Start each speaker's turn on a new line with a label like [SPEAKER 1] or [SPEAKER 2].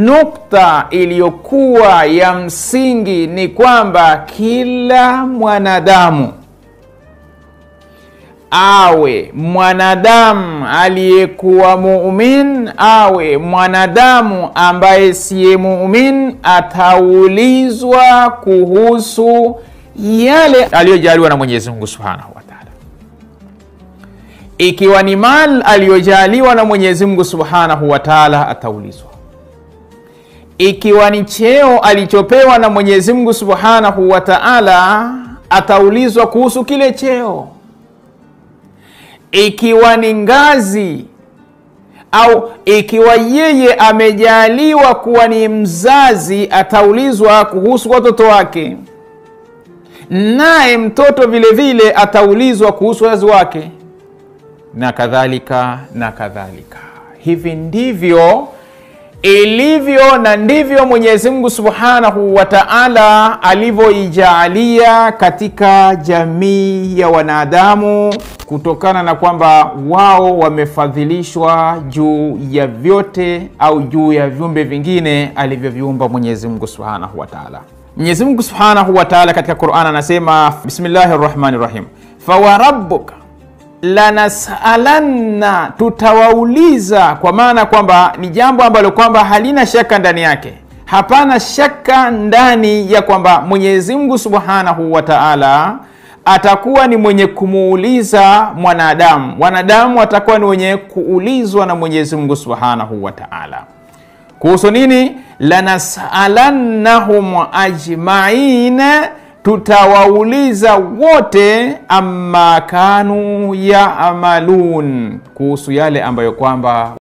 [SPEAKER 1] Nukta iliyokuwa ya msingi ni kwamba kila mwanadamu, awe mwanadamu aliyekuwa muumini, awe mwanadamu ambaye siye muumini, ataulizwa kuhusu yale aliyojaliwa na Mwenyezi Mungu Subhanahu wa Ta'ala. Ikiwa ni mali aliyojaliwa na Mwenyezi Mungu Subhanahu wa Ta'ala, ataulizwa. Ikiwa ni cheo alichopewa na Mwenyezi Mungu Subhanahu wa Ta'ala, ataulizwa kuhusu kile cheo. Ikiwa ni ngazi, au ikiwa yeye amejaliwa kuwa ni mzazi, ataulizwa kuhusu watoto wake. Naye mtoto vile vile ataulizwa kuhusu wazazi wake, na kadhalika na kadhalika. Hivi ndivyo ilivyo, na ndivyo Mwenyezi Mungu Subhanahu wa Ta'ala alivyoijalia katika jamii ya wanadamu, kutokana na kwamba wao wamefadhilishwa juu ya vyote au juu ya viumbe vingine alivyoviumba Mwenyezi Mungu Subhanahu wa Ta'ala. Mwenyezi Mungu Subhanahu wa Ta'ala katika Qur'an anasema, Bismillahirrahmanirrahim, fawarabbuka lanas'alanna, tutawauliza, kwa maana kwamba ni jambo ambalo kwamba halina shaka ndani yake. Hapana shaka ndani ya kwamba Mwenyezi Mungu Subhanahu wa Ta'ala atakuwa ni mwenye kumuuliza mwanadamu. Wanadamu watakuwa ni wenye kuulizwa na Mwenyezi Mungu Subhanahu wa Ta'ala. Kuhusu nini? Lanas'alannahum ajma'in, tutawauliza wote, amma kanu ya'malun, kuhusu yale ambayo kwamba